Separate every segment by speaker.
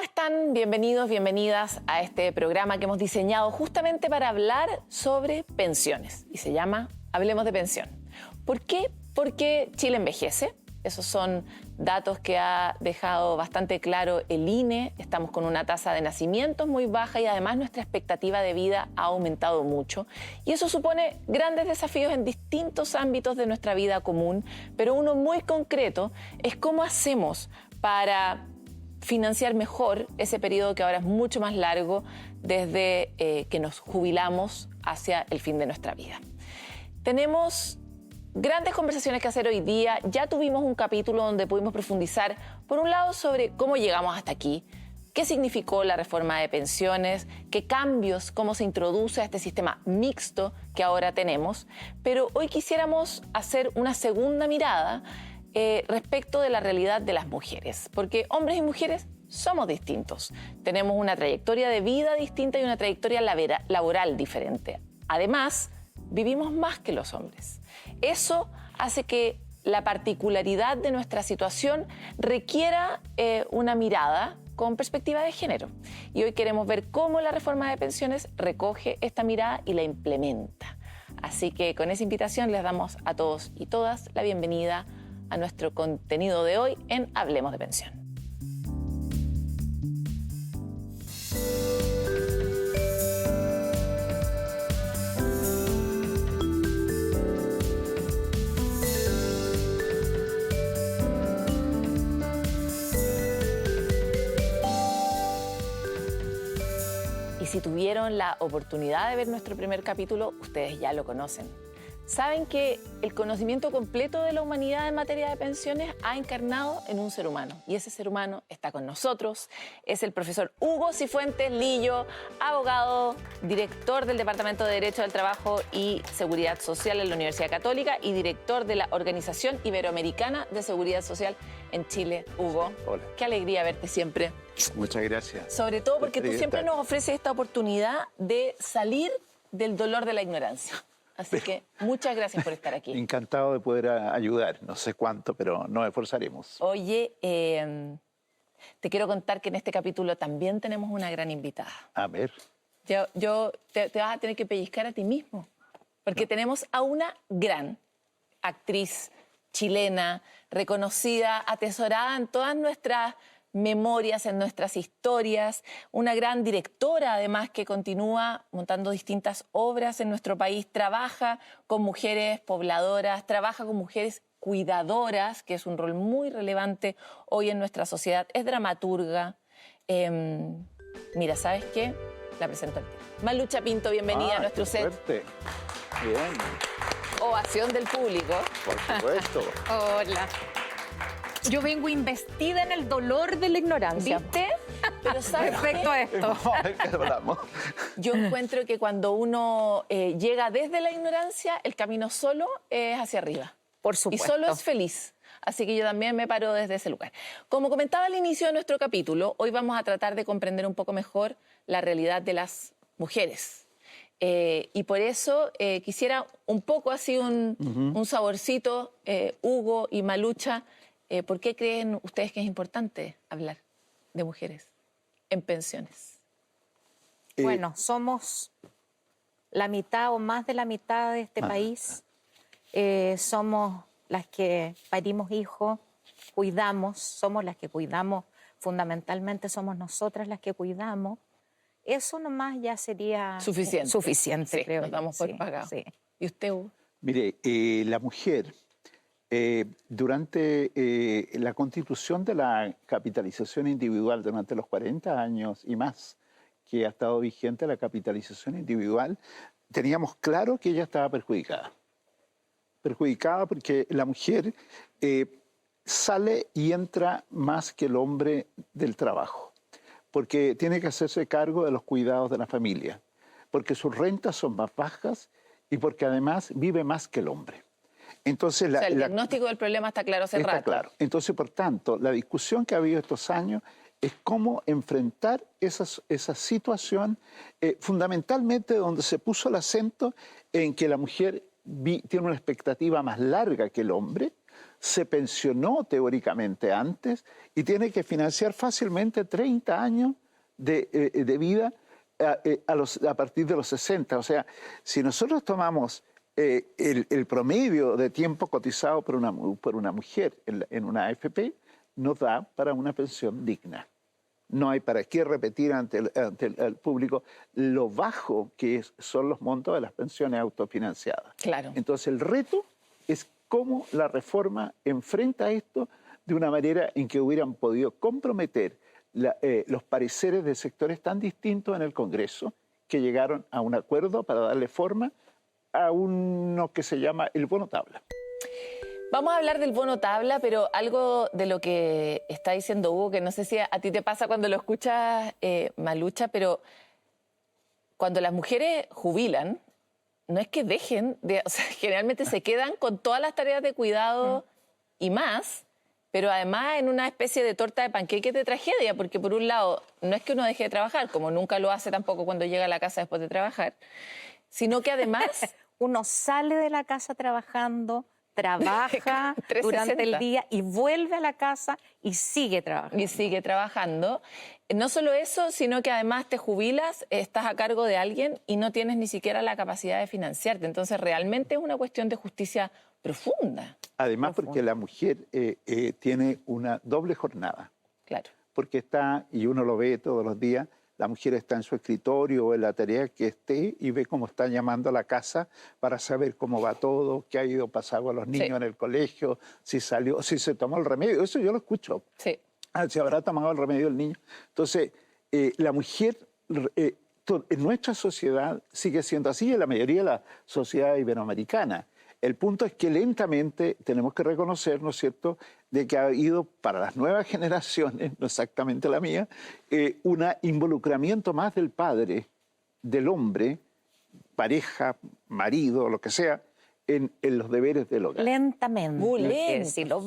Speaker 1: ¿Cómo están? Bienvenidos, bienvenidas a este programa que hemos diseñado justamente para hablar sobre pensiones y se llama Hablemos de Pensión. ¿Por qué? Porque Chile envejece. Esos son datos que ha dejado bastante claro el INE. Estamos con una tasa de nacimientos muy baja y además nuestra expectativa de vida ha aumentado mucho. Y eso supone grandes desafíos en distintos ámbitos de nuestra vida común, pero uno muy concreto es cómo hacemos para financiar mejor ese periodo que ahora es mucho más largo desde que nos jubilamos hacia el fin de nuestra vida. Tenemos grandes conversaciones que hacer hoy día. Ya tuvimos un capítulo donde pudimos profundizar, por un lado, sobre cómo llegamos hasta aquí, qué significó la reforma de pensiones, qué cambios, cómo se introduce a este sistema mixto que ahora tenemos. Pero hoy quisiéramos hacer una segunda mirada respecto de la realidad de las mujeres, porque hombres y mujeres somos distintos. Tenemos una trayectoria de vida distinta y una trayectoria laboral diferente. Además, vivimos más que los hombres. Eso hace que la particularidad de nuestra situación requiera una mirada con perspectiva de género. Y hoy queremos ver cómo la reforma de pensiones recoge esta mirada y la implementa. Así que con esa invitación les damos a todos y todas la bienvenida a nuestro contenido de hoy en Hablemos de Pensión. Y si tuvieron la oportunidad de ver nuestro primer capítulo, ustedes ya lo conocen. Saben que el conocimiento completo de la humanidad en materia de pensiones ha encarnado en un ser humano. Y ese ser humano está con nosotros. Es el profesor Hugo Cifuentes Lillo, abogado, director del Departamento de Derecho del Trabajo y Seguridad Social en la Universidad Católica y director de la Organización Iberoamericana de Seguridad Social en Chile. Hugo,
Speaker 2: hola.
Speaker 1: Qué alegría verte siempre.
Speaker 2: Muchas gracias.
Speaker 1: Sobre todo porque tú siempre nos ofreces esta oportunidad de salir del dolor de la ignorancia. Así que muchas gracias por estar aquí.
Speaker 2: Encantado de poder ayudar. No sé cuánto, pero nos esforzaremos.
Speaker 1: Oye, te quiero contar que en este capítulo también tenemos una gran invitada.
Speaker 2: A ver.
Speaker 1: Te vas a tener que pellizcar a ti mismo, porque tenemos a una gran actriz chilena, reconocida, atesorada en todas nuestras memorias, en nuestras historias, una gran directora además que continúa montando distintas obras en nuestro país, trabaja con mujeres pobladoras, trabaja con mujeres cuidadoras, que es un rol muy relevante hoy en nuestra sociedad, es dramaturga. Mira, ¿sabes qué? La presento al tiro. Malucha Pinto, bienvenida a nuestro set.
Speaker 2: Suerte. Bien.
Speaker 1: Ovación del público.
Speaker 2: Por supuesto.
Speaker 3: Hola. Yo vengo investida en el dolor de la ignorancia.
Speaker 1: ¿Viste? Pero ¿sabes
Speaker 3: respecto a esto?
Speaker 2: Vamos a ver qué hablamos.
Speaker 1: Yo encuentro que cuando uno llega desde la ignorancia, el camino solo es hacia arriba.
Speaker 3: Por supuesto.
Speaker 1: Y solo es feliz. Así que yo también me paro desde ese lugar. Como comentaba al inicio de nuestro capítulo, hoy vamos a tratar de comprender un poco mejor la realidad de las mujeres. Y por eso quisiera un poco así un saborcito, Hugo y Malucha. ¿Por qué creen ustedes que es importante hablar de mujeres en pensiones?
Speaker 3: Bueno, somos la mitad o más de la mitad de este país. Somos las que parimos hijos, cuidamos, somos las que cuidamos, fundamentalmente somos nosotras las que cuidamos. Eso nomás ya sería suficiente,
Speaker 1: sí,
Speaker 3: creo.
Speaker 1: Nos damos por pagado.
Speaker 3: Sí.
Speaker 1: ¿Y usted, Hugo?
Speaker 2: Mire, la mujer, durante la constitución de la capitalización individual durante los 40 años y más que ha estado vigente la capitalización individual, teníamos claro que ella estaba perjudicada. Perjudicada porque la mujer sale y entra más que el hombre del trabajo, porque tiene que hacerse cargo de los cuidados de la familia, porque sus rentas son más bajas y porque además vive más que el hombre. Entonces,
Speaker 1: el diagnóstico del problema está claro hace rato.
Speaker 2: Está claro. Entonces, por tanto, la discusión que ha habido estos años es cómo enfrentar esa situación, fundamentalmente donde se puso el acento en que la mujer tiene una expectativa más larga que el hombre, se pensionó teóricamente antes y tiene que financiar fácilmente 30 años de vida a partir de los 60. O sea, si nosotros tomamos el promedio de tiempo cotizado por una mujer en una AFP, nos da para una pensión digna. No hay para qué repetir ante el público lo bajo que son los montos de las pensiones autofinanciadas.
Speaker 1: Claro.
Speaker 2: Entonces el reto es cómo la reforma enfrenta esto de una manera en que hubieran podido comprometer los pareceres de sectores tan distintos en el Congreso que llegaron a un acuerdo para darle forma a uno que se llama el bono tabla.
Speaker 1: Vamos a hablar del bono tabla, pero algo de lo que está diciendo Hugo, que no sé si a ti te pasa cuando lo escuchas, Malucha, pero cuando las mujeres jubilan, no es que dejen de... O sea, generalmente se quedan con todas las tareas de cuidado y más, pero además en una especie de torta de panqueques de tragedia, porque por un lado, no es que uno deje de trabajar, como nunca lo hace tampoco cuando llega a la casa después de trabajar, sino que además...
Speaker 3: Uno sale de la casa trabajando, trabaja
Speaker 1: 360.
Speaker 3: durante el día y vuelve a la casa y sigue trabajando.
Speaker 1: Y sigue trabajando. No solo eso, sino que además te jubilas, estás a cargo de alguien y no tienes ni siquiera la capacidad de financiarte. Entonces realmente es una cuestión de justicia profunda.
Speaker 2: Además porque la mujer tiene una doble jornada.
Speaker 1: Claro.
Speaker 2: Porque está, y uno lo ve todos los días, la mujer está en su escritorio o en la tarea que esté y ve cómo está llamando a la casa para saber cómo va todo, qué ha ido pasando a los niños en el colegio, si salió, si se tomó el remedio. Eso yo lo escucho.
Speaker 1: Sí.
Speaker 2: Si habrá tomado el remedio el niño. Entonces, la mujer en nuestra sociedad sigue siendo así, en la mayoría de la sociedad iberoamericana. El punto es que lentamente tenemos que reconocer, ¿no es cierto?, de que ha habido para las nuevas generaciones, no exactamente la mía, un involucramiento más del padre, del hombre, pareja, marido, lo que sea, en los deberes del hogar.
Speaker 3: Lentamente.
Speaker 1: Muy lento.
Speaker 3: Decirlo,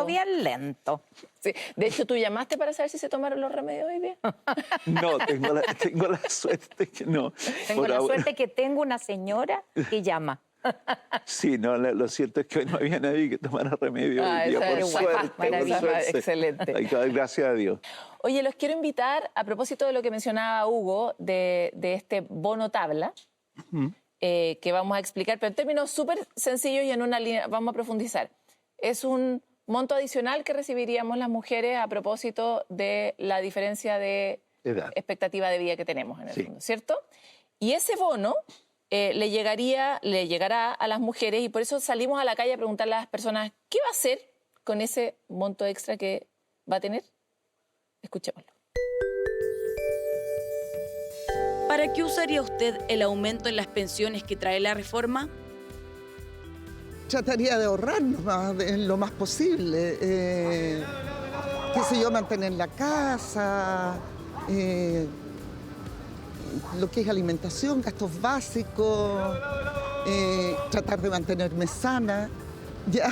Speaker 3: bien lento.
Speaker 1: Sí. De hecho, ¿tú llamaste para saber si se tomaron los remedios hoy día?
Speaker 2: No, tengo la suerte que no.
Speaker 3: Tengo la suerte que tengo una señora que llama.
Speaker 2: Sí, no, lo cierto es que hoy no había nadie que tomara remedio hoy día, por suerte.
Speaker 1: Maravilloso, excelente.
Speaker 2: Gracias a Dios.
Speaker 1: Oye, los quiero invitar, a propósito de lo que mencionaba Hugo, de este bono tabla, que vamos a explicar, pero en términos súper sencillos y en una línea, vamos a profundizar. Es un monto adicional que recibiríamos las mujeres a propósito de la diferencia de expectativa de vida que tenemos en el mundo, ¿cierto? Y ese bono le llegará a las mujeres y por eso salimos a la calle a preguntarle a las personas ¿qué va a hacer con ese monto extra que va a tener? Escuchémoslo.
Speaker 4: ¿Para qué usaría usted el aumento en las pensiones que trae la reforma?
Speaker 5: Trataría de ahorrar lo más posible. Qué sé yo, mantener la casa, lo que es alimentación, gastos básicos, tratar de mantenerme sana, ya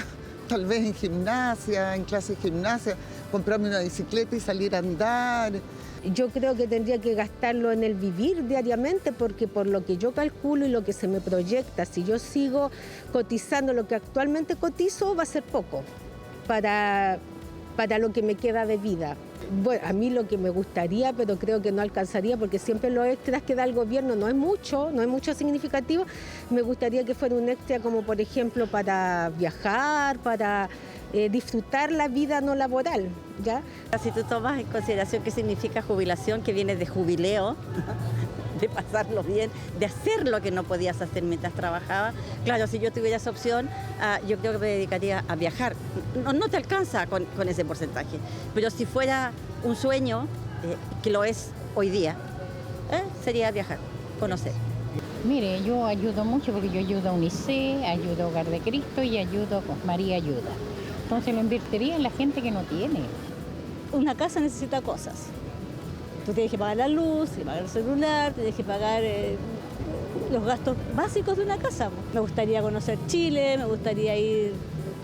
Speaker 5: tal vez en gimnasia, en clases de gimnasia, comprarme una bicicleta y salir a andar.
Speaker 6: Yo creo que tendría que gastarlo en el vivir diariamente porque por lo que yo calculo y lo que se me proyecta, si yo sigo cotizando lo que actualmente cotizo, va a ser poco para lo que me queda de vida. Bueno, a mí lo que me gustaría, pero creo que no alcanzaría porque siempre los extras que da el gobierno no es mucho significativo. Me gustaría que fuera un extra como por ejemplo para viajar, para disfrutar la vida no laboral, ¿ya?
Speaker 7: Si tú tomas en consideración qué significa jubilación, que viene de jubileo, de pasarlo bien, de hacer lo que no podías hacer mientras trabajabas. Claro, si yo tuviera esa opción, yo creo que me dedicaría a viajar. No te alcanza con ese porcentaje, pero si fuera un sueño, que lo es hoy día, sería viajar, conocer.
Speaker 8: Mire, yo ayudo mucho porque yo ayudo a UNICEF, ayudo a Hogar de Cristo y ayudo a María Ayuda. Entonces lo invertiría en la gente que no tiene.
Speaker 7: Una casa necesita cosas. Tú tienes que pagar la luz, tienes que pagar el celular, tienes que pagar los gastos básicos de una casa. Me gustaría conocer Chile, me gustaría ir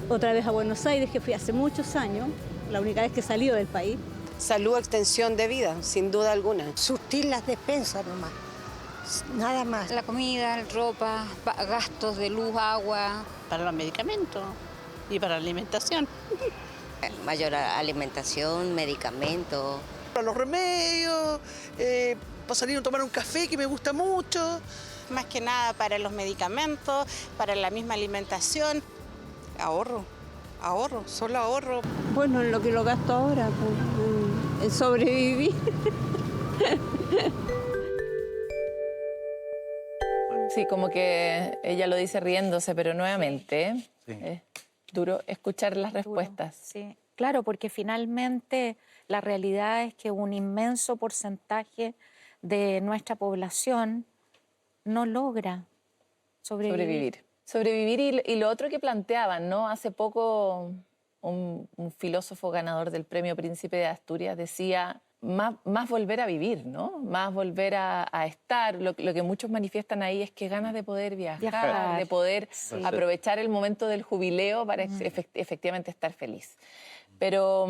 Speaker 7: otra vez a Buenos Aires, que fui hace muchos años, la única vez que he salido del país.
Speaker 9: Salud, extensión de vida, sin duda alguna.
Speaker 10: Surtir las despensas nomás, nada más.
Speaker 11: La comida, ropa, gastos de luz, agua.
Speaker 10: Para los medicamentos.
Speaker 11: y para la alimentación.
Speaker 12: Mayor alimentación, medicamentos.
Speaker 13: Para los remedios, para salir a tomar un café que me gusta mucho.
Speaker 14: Más que nada para los medicamentos, para la misma alimentación.
Speaker 15: Ahorro, solo ahorro.
Speaker 16: Bueno, en lo que lo gasto ahora, pues, en sobrevivir.
Speaker 1: Sí, como que ella lo dice riéndose, pero nuevamente es duro escuchar las respuestas.
Speaker 3: Sí, claro, porque finalmente la realidad es que un inmenso porcentaje de nuestra población no logra sobrevivir.
Speaker 1: Sobrevivir y lo otro que planteaban, ¿no? Hace poco un filósofo ganador del Premio Príncipe de Asturias decía más volver a vivir, ¿no? Más volver a estar. Lo que muchos manifiestan ahí es que ganas de poder viajar. De poder aprovechar el momento del jubileo para efectivamente estar feliz. Pero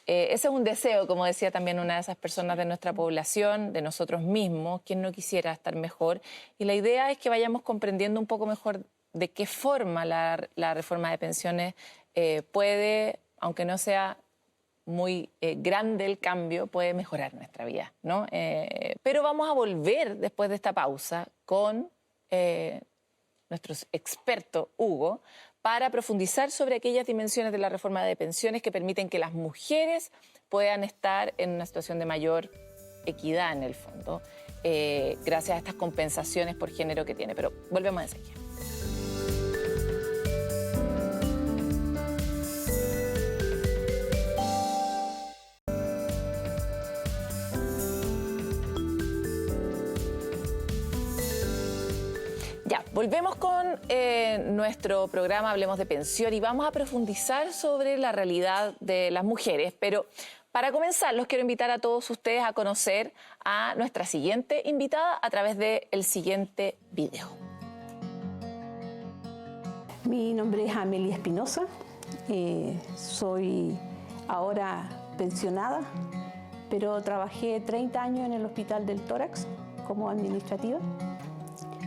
Speaker 1: ese es un deseo, como decía también una de esas personas de nuestra población, de nosotros mismos, quien no quisiera estar mejor. Y la idea es que vayamos comprendiendo un poco mejor de qué forma la reforma de pensiones puede, aunque no sea muy grande el cambio, puede mejorar nuestra vida, ¿no? Pero vamos a volver después de esta pausa con nuestro experto Hugo para profundizar sobre aquellas dimensiones de la reforma de pensiones que permiten que las mujeres puedan estar en una situación de mayor equidad en el fondo, gracias a estas compensaciones por género que tiene. Pero volvemos enseguida. Ya, volvemos con nuestro programa Hablemos de Pensión y vamos a profundizar sobre la realidad de las mujeres. Pero para comenzar, los quiero invitar a todos ustedes a conocer a nuestra siguiente invitada a través del siguiente video.
Speaker 17: Mi nombre es Amelia Espinosa, soy ahora pensionada, pero trabajé 30 años en el Hospital del Tórax como administrativa.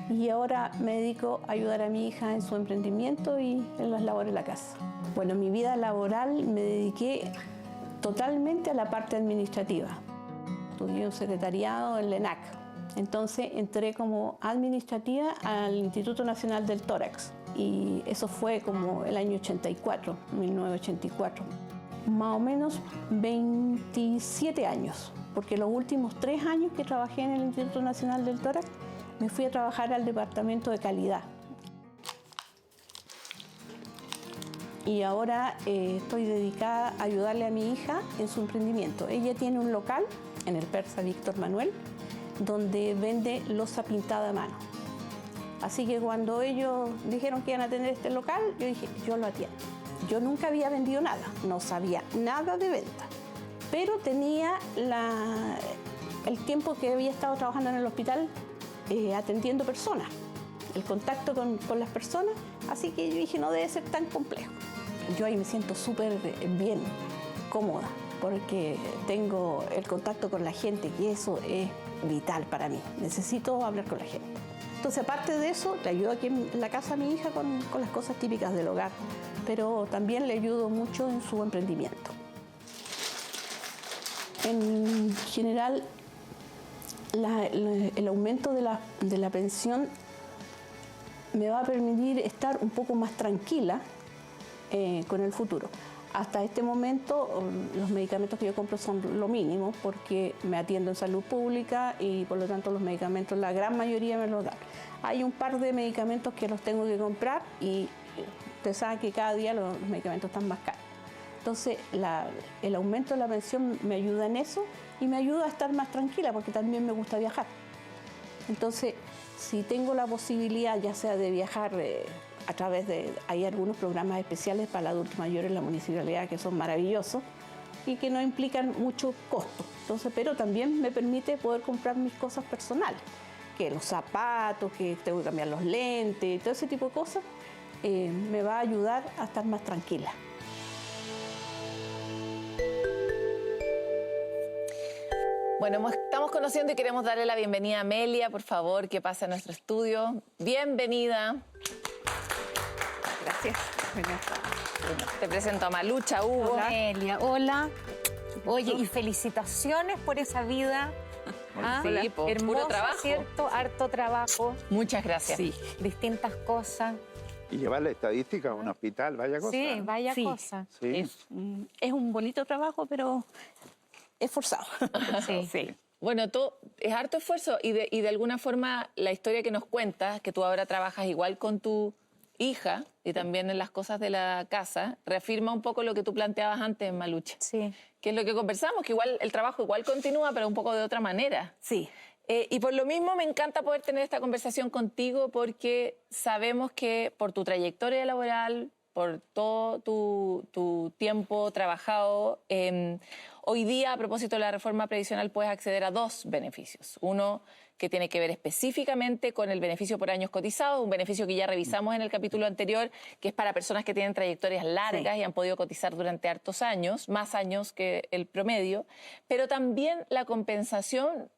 Speaker 17: Y ahora me dedico a ayudar a mi hija en su emprendimiento y en las labores de la casa. Bueno, en mi vida laboral me dediqué totalmente a la parte administrativa. Estudié un secretariado en la ENAC. Entonces entré como administrativa al Instituto Nacional del Tórax. Y eso fue como el año 84, 1984. Más o menos 27 años, porque los últimos 3 años que trabajé en el Instituto Nacional del Tórax me fui a trabajar al departamento de calidad. Y ahora estoy dedicada a ayudarle a mi hija en su emprendimiento. Ella tiene un local en el Persa Víctor Manuel, donde vende loza pintada a mano. Así que cuando ellos dijeron que iban a tener este local, yo dije, yo lo atiendo. Yo nunca había vendido nada, no sabía nada de venta, pero tenía el tiempo que había estado trabajando en el hospital atendiendo personas, el contacto con las personas, así que yo dije, no debe ser tan complejo. Yo ahí me siento súper bien, cómoda, porque tengo el contacto con la gente y eso es vital para mí. Necesito hablar con la gente. Entonces, aparte de eso, le ayudo aquí en la casa a mi hija con las cosas típicas del hogar, pero también le ayudo mucho en su emprendimiento. En general, el aumento de la pensión me va a permitir estar un poco más tranquila con el futuro. Hasta este momento los medicamentos que yo compro son lo mínimo porque me atiendo en salud pública y por lo tanto los medicamentos, la gran mayoría me los dan. Hay un par de medicamentos que los tengo que comprar y usted sabe que cada día los medicamentos están más caros. Entonces el aumento de la pensión me ayuda en eso y me ayuda a estar más tranquila porque también me gusta viajar. Entonces si tengo la posibilidad ya sea de viajar a través de, hay algunos programas especiales para adultos mayores en la municipalidad que son maravillosos y que no implican mucho costo. Entonces, pero también me permite poder comprar mis cosas personales, que los zapatos, que tengo que cambiar los lentes, todo ese tipo de cosas, me va a ayudar a estar más tranquila.
Speaker 1: Bueno, estamos conociendo y queremos darle la bienvenida a Amelia, por favor, que pase a nuestro estudio. Bienvenida.
Speaker 18: Gracias. Buenas tardes.
Speaker 1: Te presento a Malucha, Hugo.
Speaker 3: Noelia, hola. Oye, y felicitaciones por esa vida.
Speaker 1: Sí, po,
Speaker 3: hermosa,
Speaker 1: puro trabajo.
Speaker 3: ¿cierto? Harto trabajo.
Speaker 1: Muchas gracias.
Speaker 3: Sí. Distintas cosas.
Speaker 2: Y llevar la estadística a un hospital, vaya cosa.
Speaker 3: Sí, vaya
Speaker 17: Sí.
Speaker 3: cosa.
Speaker 2: Sí.
Speaker 17: Es un bonito trabajo, pero esforzado.
Speaker 3: Sí.
Speaker 1: Bueno, es harto esfuerzo y de alguna forma la historia que nos cuentas, que tú ahora trabajas igual con tu hija y también en las cosas de la casa, reafirma un poco lo que tú planteabas antes, Malucha.
Speaker 3: Sí.
Speaker 1: Que es lo que conversamos, que igual el trabajo igual continúa, pero un poco de otra manera.
Speaker 17: Sí.
Speaker 1: Y por lo mismo me encanta poder tener esta conversación contigo porque sabemos que por tu trayectoria laboral, por todo tu tiempo trabajado, hoy día, a propósito de la reforma previsional, puedes acceder a 2 beneficios. Uno que tiene que ver específicamente con el beneficio por años cotizados, un beneficio que ya revisamos en el capítulo anterior, que es para personas que tienen trayectorias largas y han podido cotizar durante hartos años, más años que el promedio, pero también la compensación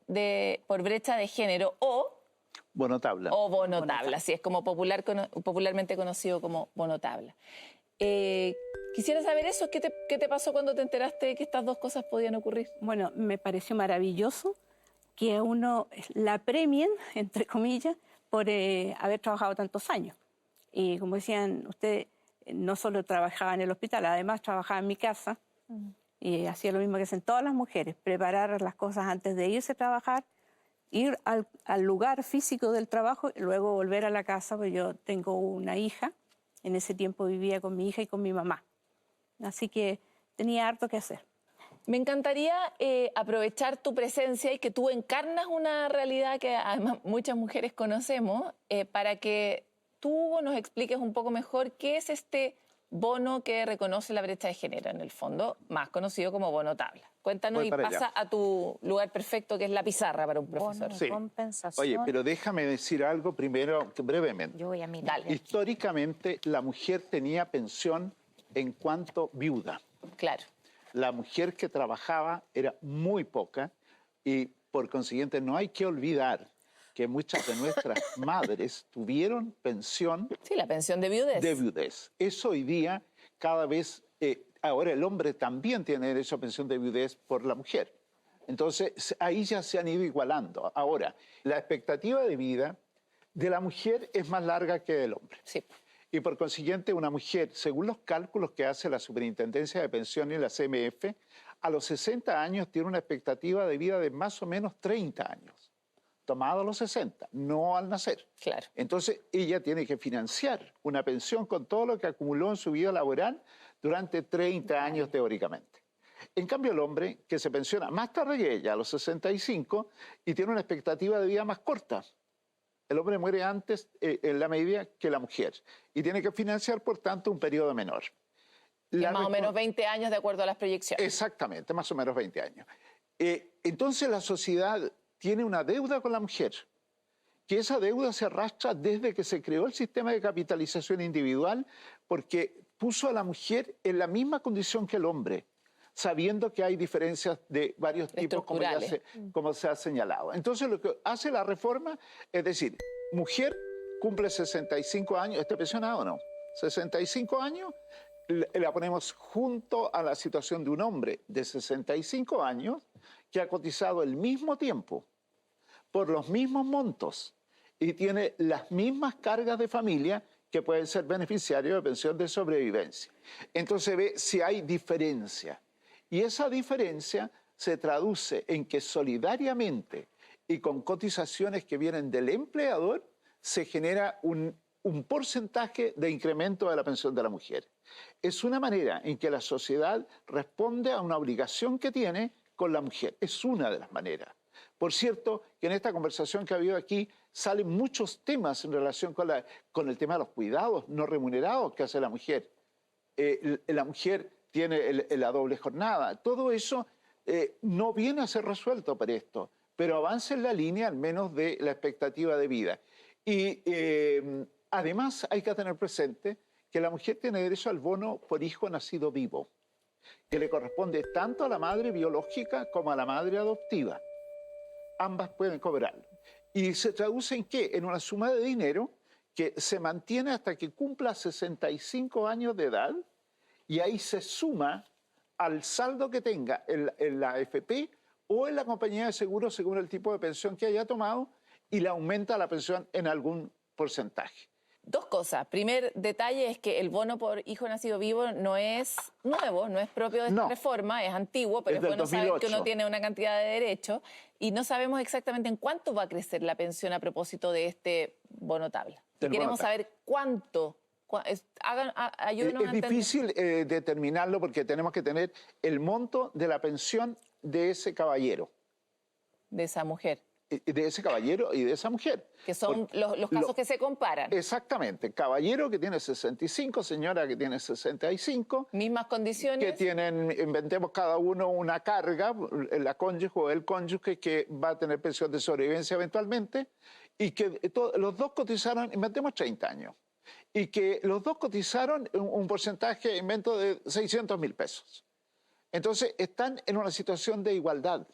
Speaker 1: por brecha de género o
Speaker 2: Bono tabla.
Speaker 1: O bono tabla, así es como popularmente conocido como bono tabla. Quisiera saber eso, ¿qué te pasó cuando te enteraste de que estas 2 cosas podían ocurrir?
Speaker 17: Bueno, me pareció maravilloso que a uno la premien, entre comillas, por haber trabajado tantos años. Y como decían ustedes, no solo trabajaba en el hospital, además trabajaba en mi casa y hacía lo mismo que hacen todas las mujeres, preparar las cosas antes de irse a trabajar, ir al lugar físico del trabajo y luego volver a la casa, porque yo tengo una hija, en ese tiempo vivía con mi hija y con mi mamá. Así que tenía harto que hacer.
Speaker 1: Me encantaría aprovechar tu presencia y que tú encarnas una realidad que además muchas mujeres conocemos, para que tú, Hugo, nos expliques un poco mejor qué es este bono que reconoce la brecha de género, en el fondo, más conocido como bono tabla. Cuéntanos y pasa a tu lugar perfecto, que es la pizarra para un profesor.
Speaker 2: Sí.
Speaker 3: Compensación.
Speaker 2: Oye, pero déjame decir algo primero, brevemente.
Speaker 3: Yo voy a mirar.
Speaker 2: Históricamente, la mujer tenía pensión en cuanto viuda.
Speaker 1: Claro.
Speaker 2: La mujer que trabajaba era muy poca y, por consiguiente, no hay que olvidar que muchas de nuestras madres tuvieron pensión.
Speaker 1: Sí, la pensión de viudez.
Speaker 2: De viudez. Eso hoy día cada vez... ahora el hombre también tiene derecho a pensión de viudez por la mujer. Entonces, ahí ya se han ido igualando. Ahora, la expectativa de vida de la mujer es más larga que del hombre.
Speaker 1: Sí.
Speaker 2: Y por consiguiente, una mujer, según los cálculos que hace la Superintendencia de Pensiones y la CMF, a los 60 años tiene una expectativa de vida de más o menos 30 años, tomado a los 60, no al nacer.
Speaker 1: Claro.
Speaker 2: Entonces, ella tiene que financiar una pensión con todo lo que acumuló en su vida laboral durante 30 años teóricamente. En cambio, el hombre, que se pensiona más tarde que ella, a los 65, y tiene una expectativa de vida más corta. El hombre muere antes en la medida que la mujer y tiene que financiar, por tanto, un periodo menor.
Speaker 1: Más o menos 20 años de acuerdo a las proyecciones.
Speaker 2: Exactamente, más o menos 20 años. Entonces la sociedad tiene una deuda con la mujer, que esa deuda se arrastra desde que se creó el sistema de capitalización individual, porque puso a la mujer en la misma condición que el hombre, sabiendo que hay diferencias de varios tipos, como se ha señalado. Entonces, lo que hace la reforma es decir, mujer cumple 65 años, ¿está pensionado o no? 65 años, la ponemos junto a la situación de un hombre de 65 años que ha cotizado el mismo tiempo, por los mismos montos, y tiene las mismas cargas de familia que pueden ser beneficiarios de pensión de sobrevivencia. Entonces ve si hay diferencia. Y esa diferencia se traduce en que solidariamente y con cotizaciones que vienen del empleador se genera un porcentaje de incremento de la pensión de la mujer. Es una manera en que la sociedad responde a una obligación que tiene con la mujer. Es una de las maneras. Por cierto, que en esta conversación que ha habido aquí salen muchos temas en relación con el tema de los cuidados no remunerados que hace la mujer. La mujer tiene la doble jornada. Todo eso no viene a ser resuelto por esto, pero avanza en la línea al menos de la expectativa de vida. Y además hay que tener presente que la mujer tiene derecho al bono por hijo nacido vivo, que le corresponde tanto a la madre biológica como a la madre adoptiva. Ambas pueden cobrarlo. ¿Y se traduce en qué? En una suma de dinero que se mantiene hasta que cumpla 65 años de edad y ahí se suma al saldo que tenga en la AFP o en la compañía de seguros según el tipo de pensión que haya tomado y le aumenta la pensión en algún porcentaje.
Speaker 1: Dos cosas. Primer detalle es que el bono por hijo nacido vivo no es nuevo, no es propio de esta reforma, es antiguo, pero es bueno saber que uno tiene una cantidad de derechos y no sabemos exactamente en cuánto va a crecer la pensión a propósito de este bono tabla. Queremos saber cuánto. Ayúdenos a entender.
Speaker 2: Es difícil determinarlo porque tenemos que tener el monto de la pensión de ese caballero.
Speaker 1: De esa mujer.
Speaker 2: De ese caballero y de esa mujer.
Speaker 1: Que son los casos que se comparan.
Speaker 2: Exactamente. Caballero que tiene 65, señora que tiene 65.
Speaker 1: Mismas condiciones.
Speaker 2: Que tienen, inventemos cada uno una carga, la cónyuge o el cónyuge que va a tener pensión de sobrevivencia eventualmente y que los dos cotizaron, inventemos 30 años. Y que los dos cotizaron un porcentaje, invento, de 600.000 pesos. Entonces están en una situación de igualdad.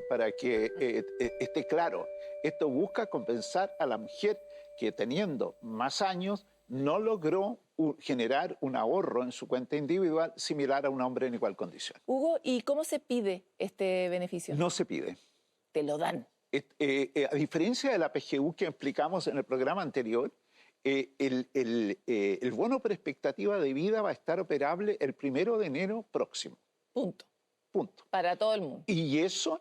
Speaker 2: Para que esté claro, esto busca compensar a la mujer que teniendo más años no logró generar un ahorro en su cuenta individual similar a un hombre en igual condición.
Speaker 1: Hugo, ¿y cómo se pide este beneficio?
Speaker 2: No se pide.
Speaker 1: Te lo dan.
Speaker 2: A diferencia de la PGU que explicamos en el programa anterior, el bono por expectativa de vida va a estar operable el 1 de enero próximo.
Speaker 1: Punto.
Speaker 2: Punto.
Speaker 1: Para todo el mundo.
Speaker 2: Y eso,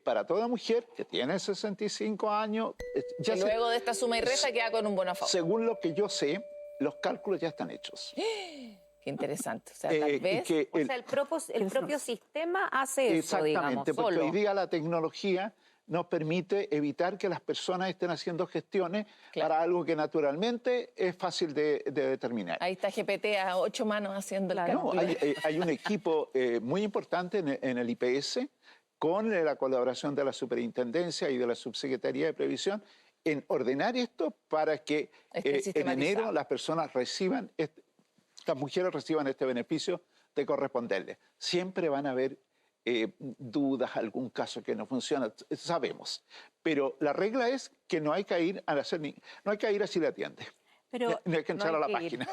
Speaker 2: para toda mujer que tiene 65 años...
Speaker 1: Ya luego de esta suma y resta queda con un bono a favor.
Speaker 2: Según lo que yo sé, los cálculos ya están hechos.
Speaker 1: Qué interesante. O sea, tal vez...
Speaker 3: el propio sistema hace eso, digamos.
Speaker 2: Exactamente, porque
Speaker 3: solo.
Speaker 2: hoy día la tecnología nos permite evitar que las personas estén haciendo gestiones para algo que naturalmente es fácil de determinar.
Speaker 1: Ahí está GPT a 8 manos haciendo el cálculo.
Speaker 2: No, hay un equipo muy importante en el IPS con la colaboración de la Superintendencia y de la Subsecretaría de Previsión en ordenar esto para que en enero las personas reciban, estas mujeres reciban este beneficio de corresponderles. Siempre van a haber dudas, algún caso que no funciona, sabemos. Pero la regla es que no hay que ir a hacer no hay que ir a Chile Atiende.
Speaker 17: Pero
Speaker 2: ni hay que entrar a la página.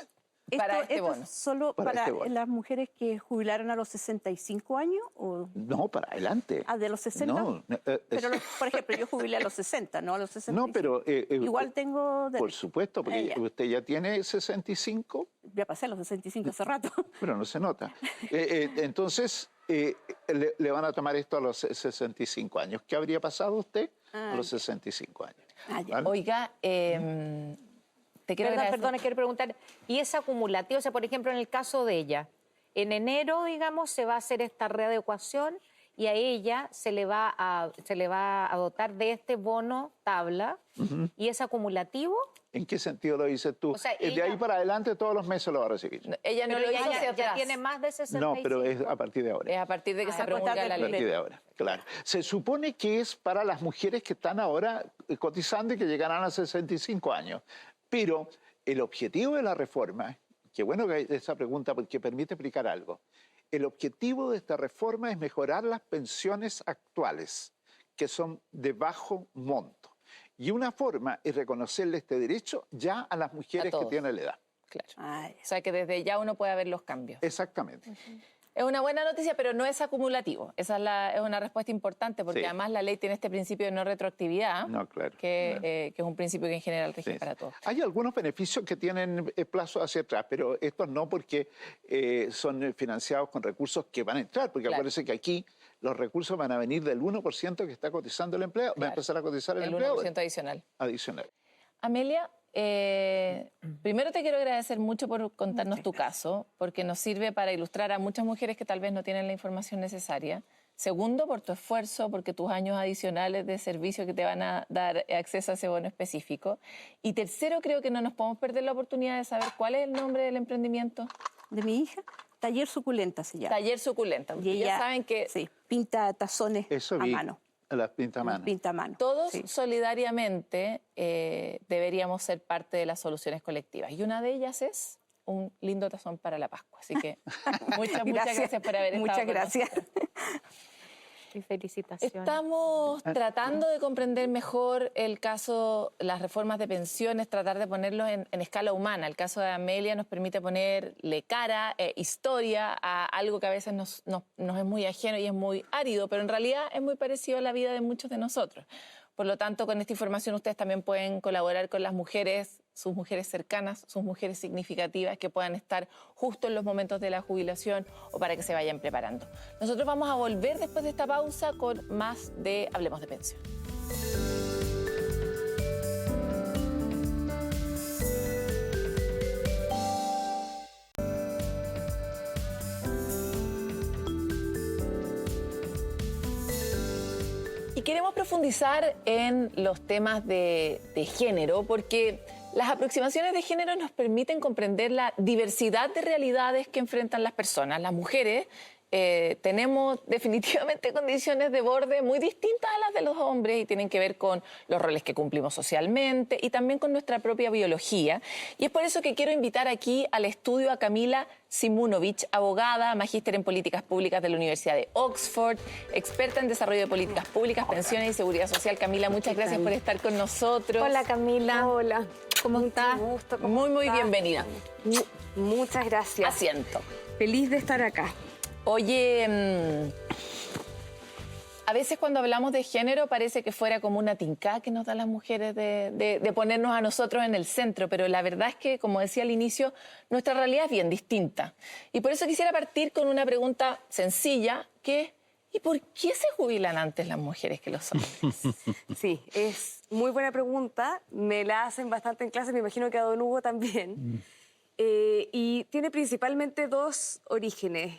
Speaker 17: ¿Esto es solo para las mujeres que jubilaron a los 65 años? ¿O?
Speaker 2: No, para adelante.
Speaker 17: ¿Ah, de los 60?
Speaker 2: No.
Speaker 17: Pero, por ejemplo, yo jubilé a los 60, no a los 65.
Speaker 2: No, pero...
Speaker 17: igual tengo...
Speaker 2: Por supuesto, porque usted ya tiene 65.
Speaker 17: Ya pasé a los 65 hace rato.
Speaker 2: Pero no se nota. Entonces, le van a tomar esto a los 65 años. ¿Qué habría pasado usted a los 65 años?
Speaker 1: ¿Vale? Oiga,
Speaker 3: Perdón, quiero preguntar, ¿y es acumulativo? O sea, por ejemplo, en el caso de ella, en enero, digamos, se va a hacer esta readecuación y a ella se le va a dotar de este bono tabla, ¿y es acumulativo?
Speaker 2: ¿En qué sentido lo dices tú?
Speaker 3: O sea,
Speaker 2: de ahí para adelante todos los meses lo va a recibir.
Speaker 1: Ella no lo hizo hacia atrás.
Speaker 3: Ya tiene más de 65.
Speaker 2: No, pero es a partir de ahora.
Speaker 1: Es a partir de que se promulga la ley.
Speaker 2: A partir de ahora, claro. Se supone que es para las mujeres que están ahora cotizando y que llegarán a 65 años. Pero el objetivo de la reforma, qué bueno que hay esa pregunta porque permite explicar algo. El objetivo de esta reforma es mejorar las pensiones actuales, que son de bajo monto. Y una forma es reconocerle este derecho ya a las mujeres que tienen la edad.
Speaker 1: Claro. O sea que desde ya uno puede ver los cambios.
Speaker 2: Exactamente.
Speaker 1: Es una buena noticia, pero no es acumulativo. Esa es una respuesta importante, porque además la ley tiene este principio de no retroactividad, que es un principio que en general rige para todos.
Speaker 2: Hay algunos beneficios que tienen plazo hacia atrás, pero estos no porque son financiados con recursos que van a entrar, porque acuérdense que aquí los recursos van a venir del 1% que está cotizando el empleado, va a empezar a cotizar el empleado.
Speaker 1: El 1% adicional.
Speaker 2: Adicional.
Speaker 1: Amelia, primero te quiero agradecer mucho por contarnos tu caso, porque nos sirve para ilustrar a muchas mujeres que tal vez no tienen la información necesaria. Segundo, por tu esfuerzo, porque tus años adicionales de servicio que te van a dar acceso a ese bono específico. Y tercero, creo que no nos podemos perder la oportunidad de saber cuál es el nombre del emprendimiento.
Speaker 17: ¿De mi hija? Taller Suculenta se llama.
Speaker 1: Taller Suculenta.
Speaker 17: Y ella,
Speaker 1: ya saben que...
Speaker 17: Sí, pinta tazones a mano.
Speaker 2: Las pinta a mano.
Speaker 17: Pinta a mano.
Speaker 1: Todos solidariamente deberíamos ser parte de las soluciones colectivas. Y una de ellas es un lindo tazón para la Pascua. Así que muchas gracias por haber estado
Speaker 17: Muchas
Speaker 1: con
Speaker 17: gracias.
Speaker 1: nosotros.
Speaker 3: Y felicitaciones.
Speaker 1: Estamos tratando de comprender mejor el caso, las reformas de pensiones, tratar de ponerlos en escala humana. El caso de Amelia nos permite ponerle cara, historia a algo que a veces nos es muy ajeno y es muy árido, pero en realidad es muy parecido a la vida de muchos de nosotros. Por lo tanto, con esta información ustedes también pueden colaborar con las mujeres, sus mujeres cercanas, sus mujeres significativas que puedan estar justo en los momentos de la jubilación o para que se vayan preparando. Nosotros vamos a volver después de esta pausa con más de Hablemos de Pensión. Y queremos profundizar en los temas de género porque las aproximaciones de género nos permiten comprender la diversidad de realidades que enfrentan las personas. Las mujeres tenemos definitivamente condiciones de borde muy distintas a las de los hombres y tienen que ver con los roles que cumplimos socialmente y también con nuestra propia biología. Y es por eso que quiero invitar aquí al estudio a Camila Simunovich, abogada, magíster en políticas públicas de la Universidad de Oxford, experta en desarrollo de políticas públicas, pensiones y seguridad social. Camila, muchas gracias por estar con nosotros.
Speaker 11: Hola, Camila. Hola.
Speaker 1: ¿Cómo estás? Muy bienvenida.
Speaker 11: Muchas gracias.
Speaker 1: Asiento.
Speaker 11: Feliz de estar acá.
Speaker 1: Oye, a veces cuando hablamos de género parece que fuera como una tincada que nos dan las mujeres de ponernos a nosotros en el centro, pero la verdad es que, como decía al inicio, nuestra realidad es bien distinta. Y por eso quisiera partir con una pregunta sencilla, que es, ¿y por qué se jubilan antes las mujeres que los hombres?
Speaker 11: Sí, es muy buena pregunta. Me la hacen bastante en clase, me imagino que a don Hugo también. Y tiene principalmente dos orígenes.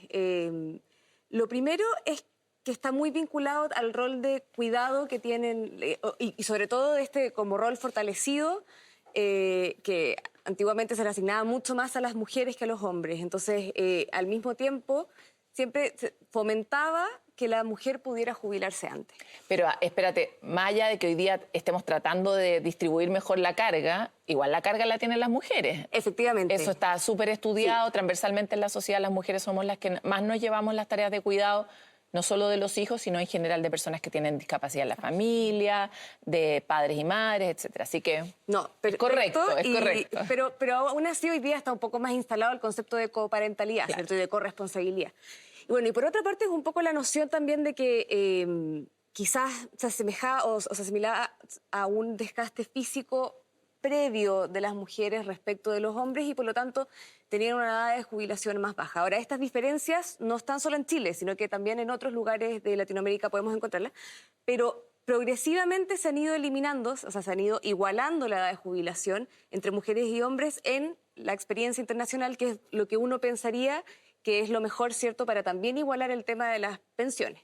Speaker 11: Lo primero es que está muy vinculado al rol de cuidado que tienen, y sobre todo como rol fortalecido, que antiguamente se le asignaba mucho más a las mujeres que a los hombres. Entonces, al mismo tiempo, siempre se fomentaba que la mujer pudiera jubilarse antes.
Speaker 1: Pero espérate, más allá de que hoy día estemos tratando de distribuir mejor la carga, igual la carga la tienen las mujeres.
Speaker 11: Efectivamente.
Speaker 1: Eso está súper estudiado, sí. Transversalmente en la sociedad las mujeres somos las que más nos llevamos las tareas de cuidado, no solo de los hijos, sino en general de personas que tienen discapacidad en la familia, de padres y madres, etc. Así que
Speaker 11: no,
Speaker 1: es correcto.
Speaker 11: Pero aún así hoy día está un poco más instalado el concepto de coparentalidad, claro, ¿cierto? Y de corresponsabilidad. Y bueno, y por otra parte es un poco la noción también de que quizás se asemejaba o se asimilaba a un desgaste físico previo de las mujeres respecto de los hombres y por lo tanto tenían una edad de jubilación más baja. Ahora, estas diferencias no están solo en Chile, sino que también en otros lugares de Latinoamérica podemos encontrarlas, pero progresivamente se han ido eliminando, o sea, se han ido igualando la edad de jubilación entre mujeres y hombres en la experiencia internacional, que es lo que uno pensaría que es lo mejor, ¿cierto?, para también igualar el tema de las pensiones.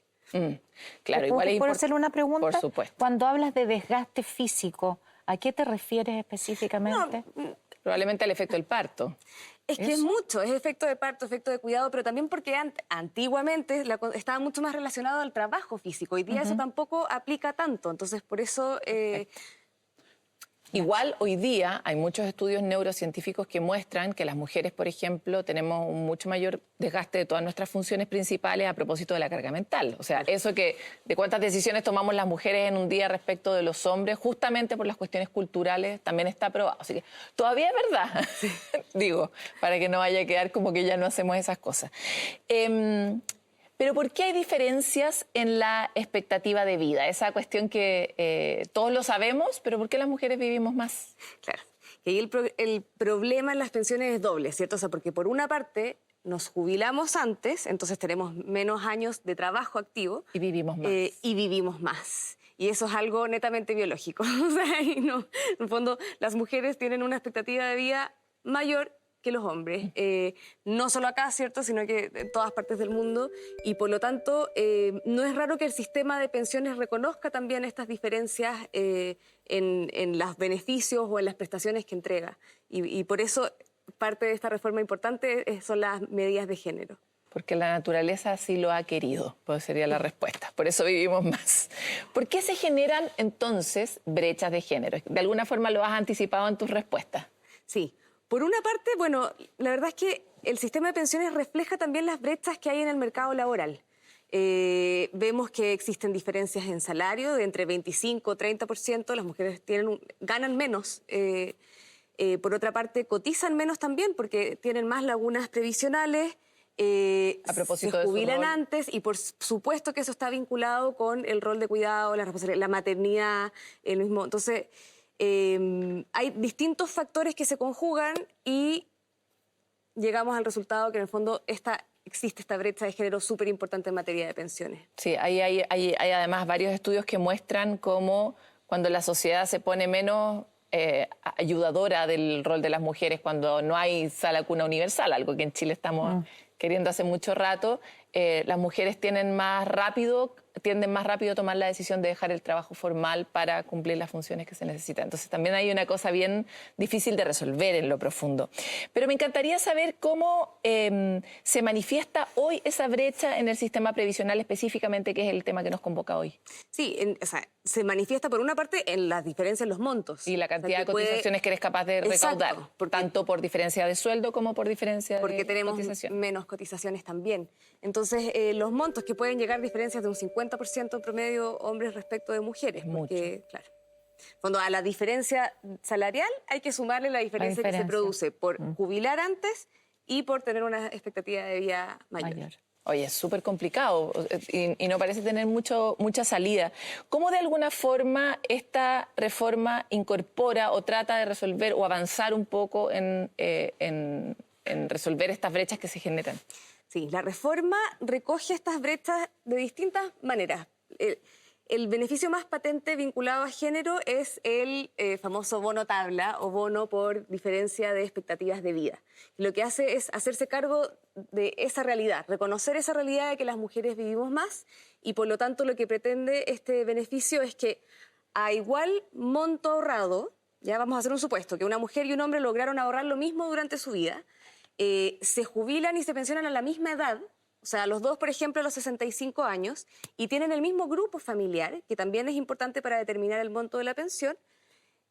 Speaker 3: Claro, igual es importante. ¿Puedo hacerle una pregunta?
Speaker 1: Por supuesto.
Speaker 3: Cuando hablas de desgaste físico, ¿a qué te refieres específicamente?
Speaker 1: No, probablemente al efecto del parto.
Speaker 11: Es que es mucho, es efecto de parto, efecto de cuidado, pero también porque antiguamente estaba mucho más relacionado al trabajo físico. Hoy día eso tampoco aplica tanto, entonces por eso...
Speaker 1: Igual hoy día hay muchos estudios neurocientíficos que muestran que las mujeres, por ejemplo, tenemos un mucho mayor desgaste de todas nuestras funciones principales a propósito de la carga mental. O sea, eso de cuántas decisiones tomamos las mujeres en un día respecto de los hombres, justamente por las cuestiones culturales, también está probado. Así que todavía es verdad, digo, para que no vaya a quedar como que ya no hacemos esas cosas. Pero ¿por qué hay diferencias en la expectativa de vida? Esa cuestión que todos lo sabemos, pero ¿por qué las mujeres vivimos más?
Speaker 11: Claro, y el problema en las pensiones es doble, ¿cierto? O sea, porque por una parte nos jubilamos antes, entonces tenemos menos años de trabajo activo.
Speaker 1: Y vivimos más.
Speaker 11: Y eso es algo netamente biológico. O sea, en el fondo, las mujeres tienen una expectativa de vida mayor que los hombres, no solo acá, ¿cierto?, sino que en todas partes del mundo, y por lo tanto no es raro que el sistema de pensiones reconozca también estas diferencias en los beneficios o en las prestaciones que entrega, y por eso parte de esta reforma importante son las medidas de género.
Speaker 1: Porque la naturaleza así lo ha querido, pues sería la respuesta. Por eso vivimos más. ¿Por qué se generan entonces brechas de género? De alguna forma lo has anticipado en tus respuestas.
Speaker 11: Sí. Por una parte, bueno, la verdad es que el sistema de pensiones refleja también las brechas que hay en el mercado laboral. Vemos que existen diferencias en salario de entre 25 y 30%. Las mujeres ganan menos. Por otra parte, cotizan menos también porque tienen más lagunas previsionales.
Speaker 1: A propósito
Speaker 11: se
Speaker 1: de
Speaker 11: jubilan antes y por supuesto que eso está vinculado con el rol de cuidado, la maternidad, el mismo. Entonces, hay distintos factores que se conjugan y llegamos al resultado que en el fondo existe esta brecha de género súper importante en materia de pensiones.
Speaker 1: Sí, hay además varios estudios que muestran cómo cuando la sociedad se pone menos ayudadora del rol de las mujeres, cuando no hay sala cuna universal, algo que en Chile estamos queriendo hace mucho rato, las mujeres tienden más rápido a tomar la decisión de dejar el trabajo formal para cumplir las funciones que se necesitan. Entonces también hay una cosa bien difícil de resolver en lo profundo. Pero me encantaría saber cómo se manifiesta hoy esa brecha en el sistema previsional específicamente, que es el tema que nos convoca hoy.
Speaker 11: Sí, se manifiesta por una parte en las diferencias en los montos.
Speaker 1: Y la cantidad de cotizaciones que eres capaz de recaudar, tanto por diferencia de sueldo como por diferencia de
Speaker 11: porque tenemos
Speaker 1: cotización.
Speaker 11: Menos cotizaciones también. Entonces, los montos que pueden llegar diferencias de un 50% en promedio hombres respecto de mujeres. Porque, claro, cuando a la diferencia salarial hay que sumarle la diferencia que se produce por jubilar antes y por tener una expectativa de vida mayor.
Speaker 1: Oye, es súper complicado y no parece tener mucha salida. ¿Cómo de alguna forma esta reforma incorpora o trata de resolver o avanzar un poco en resolver estas brechas que se generan?
Speaker 11: Sí, la reforma recoge estas brechas de distintas maneras. El beneficio más patente vinculado a género es el famoso bono tabla o bono por diferencia de expectativas de vida. Lo que hace es hacerse cargo de esa realidad, reconocer esa realidad de que las mujeres vivimos más y por lo tanto lo que pretende este beneficio es que a igual monto ahorrado, ya vamos a hacer un supuesto, que una mujer y un hombre lograron ahorrar lo mismo durante su vida, se jubilan y se pensionan a la misma edad. O sea, los dos, por ejemplo, a los 65 años, y tienen el mismo grupo familiar, que también es importante para determinar el monto de la pensión.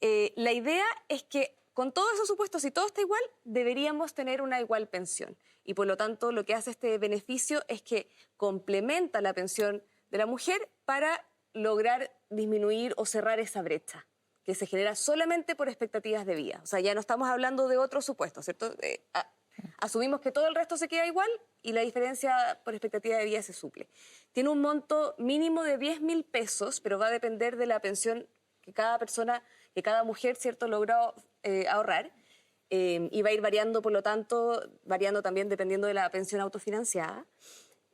Speaker 11: La idea es que, con todos esos supuestos, si todo está igual, deberíamos tener una igual pensión. Y por lo tanto, lo que hace este beneficio es que complementa la pensión de la mujer para lograr disminuir o cerrar esa brecha que se genera solamente por expectativas de vida. O sea, ya no estamos hablando de otros supuestos, ¿cierto? Asumimos que todo el resto se queda igual y la diferencia por expectativa de vida se suple. Tiene un monto mínimo de 10.000 pesos, pero va a depender de la pensión que cada persona, que cada mujer, ¿cierto?, logró ahorrar. Y va a ir variando, por lo tanto, variando también dependiendo de la pensión autofinanciada.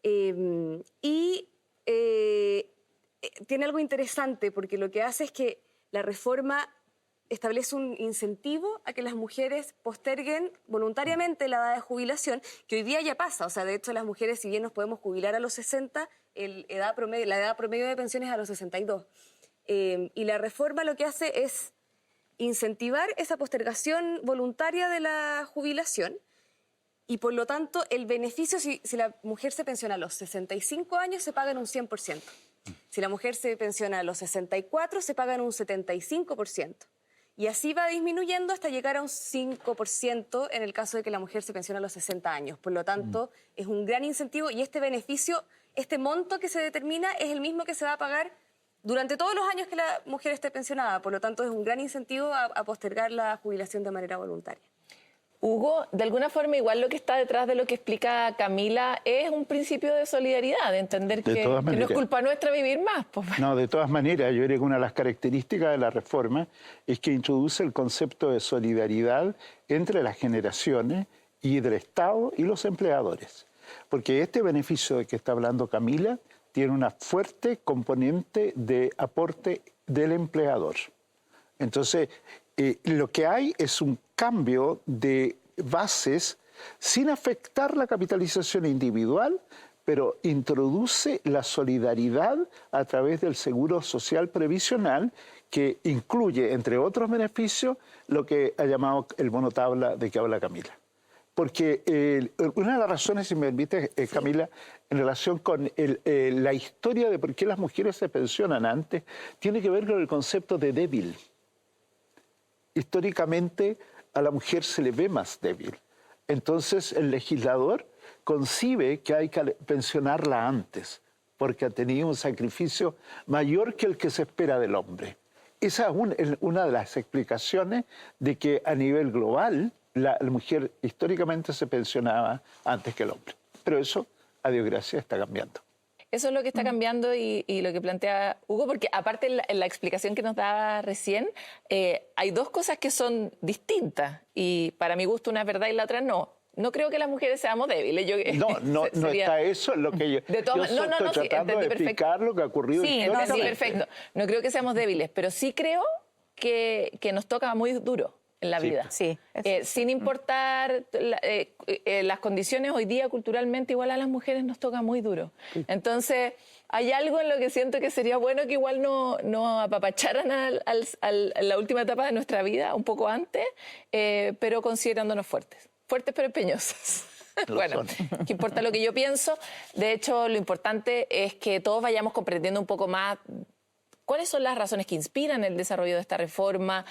Speaker 11: Tiene algo interesante porque lo que hace es que la reforma establece un incentivo a que las mujeres posterguen voluntariamente la edad de jubilación, que hoy día ya pasa. O sea, de hecho, las mujeres, si bien nos podemos jubilar a los 60, la edad promedio de pensiones es a los 62. Y la reforma lo que hace es incentivar esa postergación voluntaria de la jubilación y, por lo tanto, el beneficio, si la mujer se pensiona a los 65 años, se paga en un 100%. Si la mujer se pensiona a los 64, se paga en un 75%. Y así va disminuyendo hasta llegar a un 5% en el caso de que la mujer se pensiona a los 60 años. Por lo tanto, es un gran incentivo y este beneficio, este monto que se determina es el mismo que se va a pagar durante todos los años que la mujer esté pensionada. Por lo tanto, es un gran incentivo a postergar la jubilación de manera voluntaria.
Speaker 1: Hugo, de alguna forma igual lo que está detrás de lo que explica Camila es un principio de solidaridad, de entender que no es culpa nuestra vivir más. Pues.
Speaker 2: No, de todas maneras, yo creo que una de las características de la reforma es que introduce el concepto de solidaridad entre las generaciones y del Estado y los empleadores. Porque este beneficio de que está hablando Camila tiene una fuerte componente de aporte del empleador. Entonces, lo que hay es un cambio de bases sin afectar la capitalización individual, pero introduce la solidaridad a través del seguro social previsional que incluye, entre otros beneficios, lo que ha llamado el bono tabla de que habla Camila. Porque una de las razones, si me permite, Camila, en relación con la historia de por qué las mujeres se pensionan antes, tiene que ver con el concepto de débil. Históricamente a la mujer se le ve más débil. Entonces el legislador concibe que hay que pensionarla antes, porque ha tenido un sacrificio mayor que el que se espera del hombre. Esa es una de las explicaciones de que a nivel global la mujer históricamente se pensionaba antes que el hombre. Pero eso, a Dios gracias, está cambiando.
Speaker 1: Eso es lo que está cambiando y lo que plantea Hugo, porque aparte en la explicación que nos daba recién, hay dos cosas que son distintas y para mi gusto una es verdad y la otra no. No creo que las mujeres seamos débiles.
Speaker 2: No está eso en lo que yo, estoy tratando de explicar lo que ha ocurrido.
Speaker 1: Sí, perfecto. No creo que seamos débiles, pero sí creo que nos toca muy duro en la vida.
Speaker 3: Sí.
Speaker 1: Sin importar las condiciones, hoy día culturalmente igual a las mujeres nos toca muy duro. Sí. Entonces, hay algo en lo que siento que sería bueno que igual no apapacharan a la última etapa de nuestra vida, un poco antes, pero considerándonos fuertes. Fuertes pero empeñosas. Bueno, ¿qué importa lo que yo pienso? De hecho, lo importante es que todos vayamos comprendiendo un poco más cuáles son las razones que inspiran el desarrollo de esta reforma,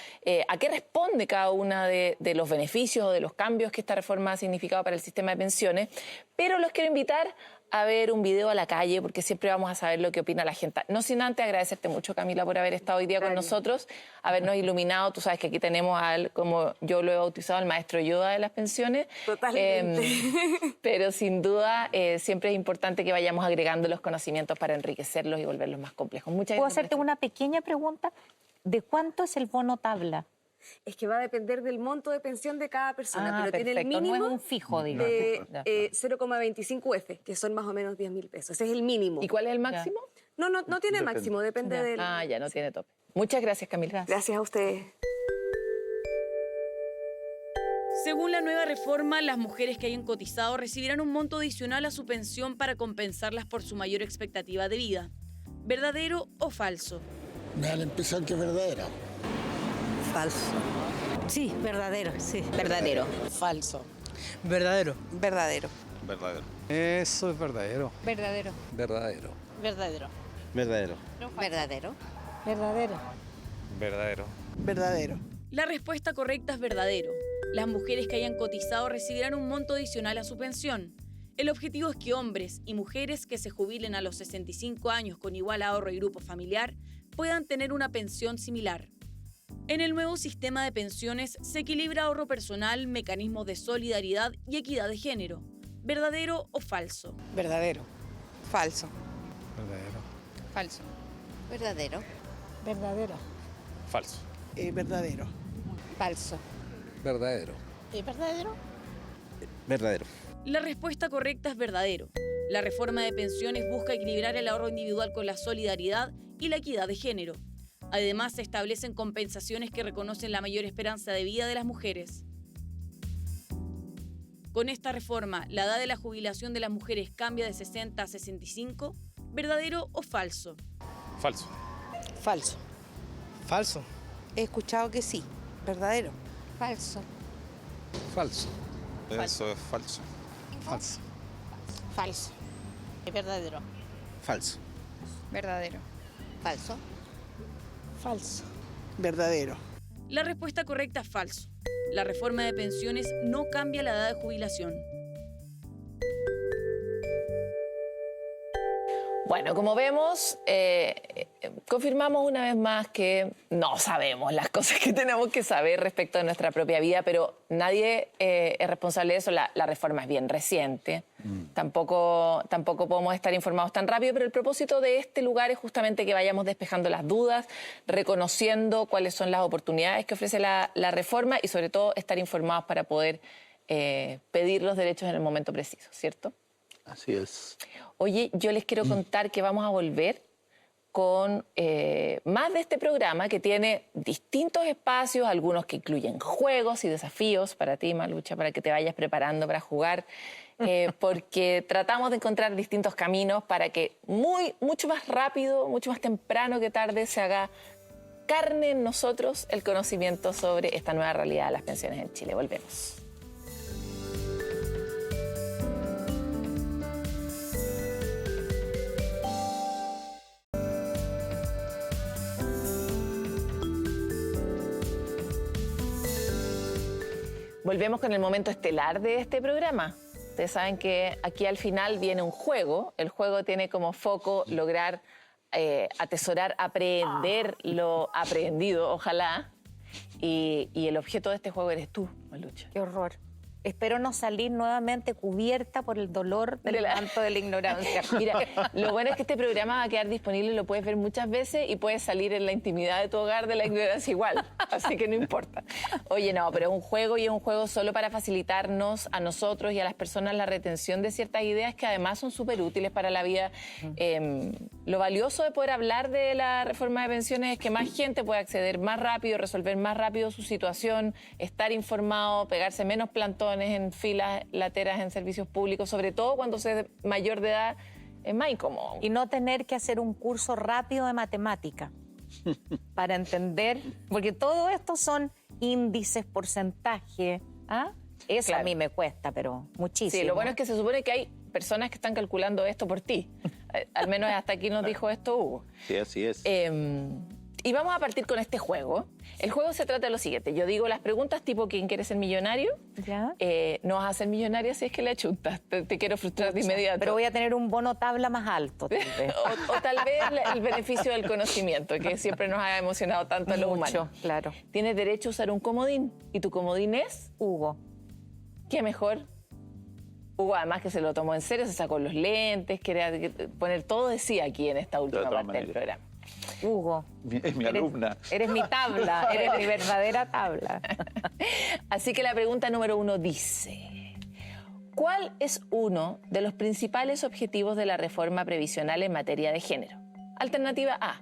Speaker 1: a qué responde cada uno de los beneficios o de los cambios que esta reforma ha significado para el sistema de pensiones. Pero los quiero invitar a ver un video a la calle, porque siempre vamos a saber lo que opina la gente. No sin antes agradecerte mucho, Camila, por haber estado hoy día con nosotros, habernos iluminado. Tú sabes que aquí tenemos al, como yo lo he bautizado, al maestro Yoda de las pensiones.
Speaker 11: Totalmente.
Speaker 1: Pero sin duda siempre es importante que vayamos agregando los conocimientos para enriquecerlos y volverlos más complejos. Muchas
Speaker 3: ¿Puedo hacerte una pequeña pregunta? ¿De cuánto es el bono tabla?
Speaker 11: Es que va a depender del monto de pensión de cada persona, pero
Speaker 3: perfecto.
Speaker 11: tiene el mínimo
Speaker 3: no es un fijo, digamos.
Speaker 11: De 0,25 UF, que son más o menos 10.000 pesos. Ese es el mínimo.
Speaker 1: ¿Y cuál es el máximo?
Speaker 11: No tiene máximo, depende del...
Speaker 1: Ya no tiene tope. Muchas gracias, Camila.
Speaker 11: Gracias a ustedes.
Speaker 4: Según la nueva reforma, las mujeres que hayan cotizado recibirán un monto adicional a su pensión para compensarlas por su mayor expectativa de vida. ¿Verdadero o falso?
Speaker 18: Me da la impresión que es verdadero.
Speaker 19: Falso. Sí, verdadero, sí.
Speaker 20: Verdadero.
Speaker 19: Falso.
Speaker 13: Verdadero.
Speaker 20: Verdadero.
Speaker 21: Verdadero.
Speaker 22: Eso es verdadero.
Speaker 8: Verdadero.
Speaker 22: Verdadero.
Speaker 19: Verdadero.
Speaker 21: Verdadero.
Speaker 12: Verdadero.
Speaker 8: Verdadero.
Speaker 21: Verdadero.
Speaker 20: Verdadero.
Speaker 4: La respuesta correcta es verdadero. Las mujeres que hayan cotizado recibirán un monto adicional a su pensión. El objetivo es que hombres y mujeres que se jubilen a los 65 años con igual ahorro y grupo familiar puedan tener una pensión similar. En el nuevo sistema de pensiones se equilibra ahorro personal, mecanismos de solidaridad y equidad de género. ¿Verdadero o falso?
Speaker 20: Verdadero. Falso.
Speaker 22: Verdadero.
Speaker 8: Falso.
Speaker 12: Verdadero.
Speaker 8: Verdadero.
Speaker 21: Falso.
Speaker 20: Verdadero.
Speaker 19: Falso.
Speaker 22: Verdadero.
Speaker 8: ¿Verdadero?
Speaker 21: Verdadero.
Speaker 4: La respuesta correcta es verdadero. La reforma de pensiones busca equilibrar el ahorro individual con la solidaridad y la equidad de género. Además, se establecen compensaciones que reconocen la mayor esperanza de vida de las mujeres. Con esta reforma, la edad de la jubilación de las mujeres cambia de 60 a 65. ¿Verdadero o falso?
Speaker 21: Falso.
Speaker 20: Falso.
Speaker 13: Falso.
Speaker 20: He escuchado que sí. Verdadero.
Speaker 8: Falso.
Speaker 22: Falso.
Speaker 21: Eso es falso.
Speaker 22: Falso.
Speaker 8: Falso.
Speaker 19: Verdadero.
Speaker 21: Falso.
Speaker 8: Verdadero.
Speaker 12: Falso.
Speaker 8: Falso.
Speaker 20: Verdadero.
Speaker 4: La respuesta correcta es falso. La reforma de pensiones no cambia la edad de jubilación.
Speaker 1: Bueno, como vemos, confirmamos una vez más que no sabemos las cosas que tenemos que saber respecto de nuestra propia vida, pero nadie es responsable de eso. La reforma es bien reciente. Tampoco podemos estar informados tan rápido, pero el propósito de este lugar es justamente que vayamos despejando las dudas, reconociendo cuáles son las oportunidades que ofrece la reforma y sobre todo estar informados para poder pedir los derechos en el momento preciso, ¿cierto?
Speaker 2: Así es.
Speaker 1: Oye, yo les quiero contar que vamos a volver con más de este programa que tiene distintos espacios, algunos que incluyen juegos y desafíos para ti, Malucha, para que te vayas preparando para jugar, porque tratamos de encontrar distintos caminos para que mucho más rápido, mucho más temprano que tarde se haga carne en nosotros el conocimiento sobre esta nueva realidad de las pensiones en Chile. Volvemos. Volvemos con el momento estelar de este programa. Ustedes saben que aquí al final viene un juego. El juego tiene como foco lograr atesorar, aprender lo aprendido, ojalá. Y el objeto de este juego eres tú, Malucha.
Speaker 3: Qué horror. Espero no salir nuevamente cubierta por el dolor del manto de la ignorancia.
Speaker 1: Mira, lo bueno es que este programa va a quedar disponible, lo puedes ver muchas veces y puedes salir en la intimidad de tu hogar de la ignorancia igual, así que no importa. Oye, no, pero es un juego y es un juego solo para facilitarnos a nosotros y a las personas la retención de ciertas ideas que además son súper útiles para la vida. Lo valioso de poder hablar de la reforma de pensiones es que más gente puede acceder más rápido, resolver más rápido su situación, estar informado, pegarse menos plantones en filas lateras en servicios públicos, sobre todo cuando se es mayor de edad, es más incómodo.
Speaker 3: Y no tener que hacer un curso rápido de matemática para entender, porque todo esto son índices, porcentajes. ¿Ah? Eso claro. A mí me cuesta, pero muchísimo.
Speaker 1: Sí, lo bueno es que se supone que hay personas que están calculando esto por ti. Al menos hasta aquí nos dijo esto Hugo.
Speaker 2: Sí, así es.
Speaker 1: Y vamos a partir con este juego. El juego se trata de lo siguiente. Yo digo las preguntas tipo ¿quién quiere ser millonario?
Speaker 3: ¿Ya?
Speaker 1: No vas a ser millonaria si es que le achuntas. Te quiero frustrar de inmediato.
Speaker 3: Pero voy a tener un bono tabla más alto, tal vez.
Speaker 1: o tal vez el beneficio del conocimiento, que siempre nos ha emocionado tanto a los humanos.
Speaker 3: Claro.
Speaker 1: Tienes derecho a usar un comodín. ¿Y tu comodín es?
Speaker 3: Hugo.
Speaker 1: ¿Qué mejor? Hugo, además que se lo tomó en serio, se sacó los lentes, quería poner todo de sí aquí en esta última parte del programa.
Speaker 3: Hugo.
Speaker 2: Es mi alumna.
Speaker 3: Eres mi tabla, eres mi verdadera tabla.
Speaker 1: Así que la pregunta número 1 dice: ¿cuál es uno de los principales objetivos de la reforma previsional en materia de género? Alternativa A,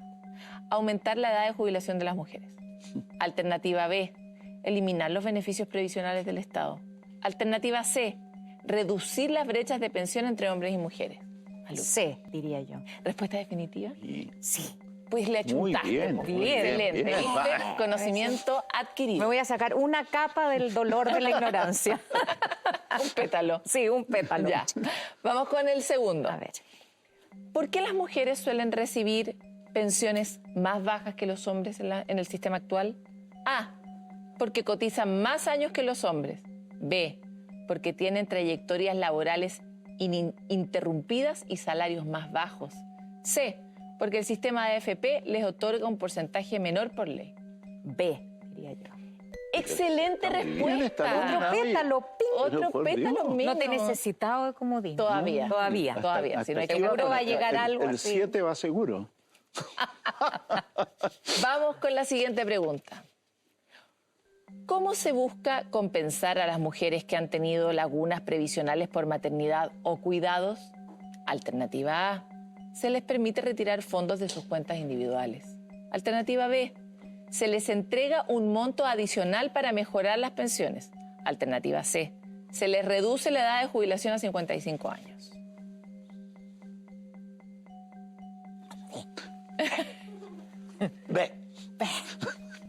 Speaker 1: aumentar la edad de jubilación de las mujeres. Alternativa B, eliminar los beneficios previsionales del Estado. Alternativa C, reducir las brechas de pensión entre hombres y mujeres.
Speaker 3: C, diría yo.
Speaker 1: ¿Respuesta definitiva?
Speaker 3: Sí.
Speaker 1: Pues le achuntaste.
Speaker 2: Muy bien.
Speaker 1: Excelente.
Speaker 2: Bien.
Speaker 1: Conocimiento adquirido.
Speaker 3: Me voy a sacar una capa del dolor de la ignorancia.
Speaker 1: Un pétalo.
Speaker 3: Sí, un pétalo.
Speaker 1: Ya. Vamos con el segundo.
Speaker 3: A ver.
Speaker 1: ¿Por qué las mujeres suelen recibir pensiones más bajas que los hombres en el sistema actual? A, porque cotizan más años que los hombres. B, porque tienen trayectorias laborales ininterrumpidas y salarios más bajos. C, porque el sistema de AFP les otorga un porcentaje menor por ley.
Speaker 3: B, diría yo.
Speaker 1: Excelente respuesta.
Speaker 3: Otro pétalo,
Speaker 1: Otro pétalo menos.
Speaker 3: No te he necesitado de comodín.
Speaker 1: Todavía.
Speaker 3: Todavía. Si no hay que seguro va a llegar algo
Speaker 2: El
Speaker 3: así.
Speaker 2: 7 va seguro.
Speaker 1: Vamos con la siguiente pregunta. ¿Cómo se busca compensar a las mujeres que han tenido lagunas previsionales por maternidad o cuidados? Alternativa A, se les permite retirar fondos de sus cuentas individuales. Alternativa B, se les entrega un monto adicional para mejorar las pensiones. Alternativa C, se les reduce la edad de jubilación a 55 años.
Speaker 2: B.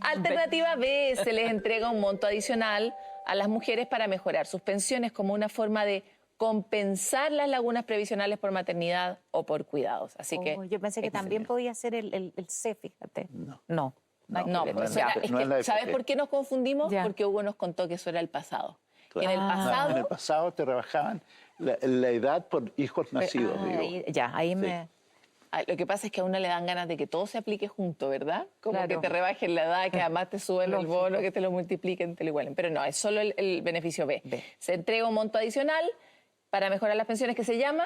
Speaker 1: Alternativa B, se les entrega un monto adicional a las mujeres para mejorar sus pensiones como una forma de compensar las lagunas previsionales por maternidad o por cuidados. Así que
Speaker 3: yo pensé que también podía ser el C, fíjate.
Speaker 1: No, ¿sabes por qué nos confundimos?
Speaker 3: Ya.
Speaker 1: Porque Hugo nos contó que eso era el pasado.
Speaker 2: Claro. En el pasado te rebajaban la edad por hijos nacidos.
Speaker 1: Lo que pasa es que a una le dan ganas de que todo se aplique junto, ¿verdad? Como
Speaker 3: Claro.
Speaker 1: que te rebajen la edad, que además te suben el bono, que te lo multipliquen, te lo igualen. Pero no, es solo el beneficio B. Se entrega un monto adicional para mejorar las pensiones que se llama...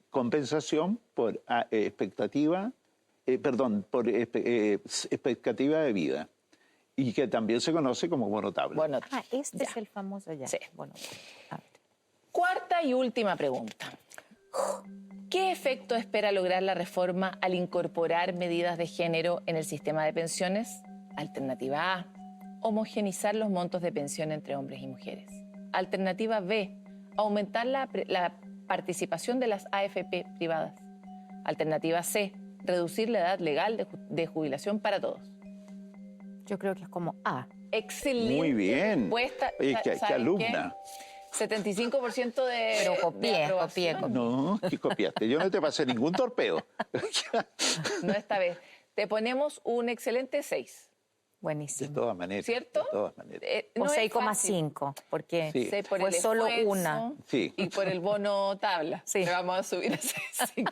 Speaker 2: Compensación por expectativa de vida. Y que también se conoce como bono tabla.
Speaker 3: Este es el famoso ya.
Speaker 1: Sí.
Speaker 3: Bueno, a ver.
Speaker 1: Cuarta y última pregunta. ¿Qué efecto espera lograr la reforma al incorporar medidas de género en el sistema de pensiones? Alternativa A, homogenizar los montos de pensión entre hombres y mujeres. Alternativa B, aumentar la participación de las AFP privadas. Alternativa C, reducir la edad legal de jubilación para todos.
Speaker 3: Yo creo que es como A.
Speaker 1: Excelente.
Speaker 2: Muy bien.
Speaker 1: Respuesta.
Speaker 2: Oye, ¿qué alumna?
Speaker 1: 75% de
Speaker 3: Pero copié.
Speaker 2: No, ¿qué copiaste? Yo no te pasé ningún torpedo.
Speaker 1: No esta vez. Te ponemos un excelente 6.
Speaker 3: Buenísimo.
Speaker 2: De todas maneras.
Speaker 1: ¿Cierto?
Speaker 2: De todas maneras.
Speaker 3: O 6,5, porque
Speaker 2: Sí.
Speaker 1: Por
Speaker 3: fue
Speaker 1: el
Speaker 3: solo
Speaker 1: esfuerzo
Speaker 3: una.
Speaker 2: Sí.
Speaker 1: y por el bono tabla.
Speaker 3: Sí.
Speaker 1: Le vamos a subir a 6,5.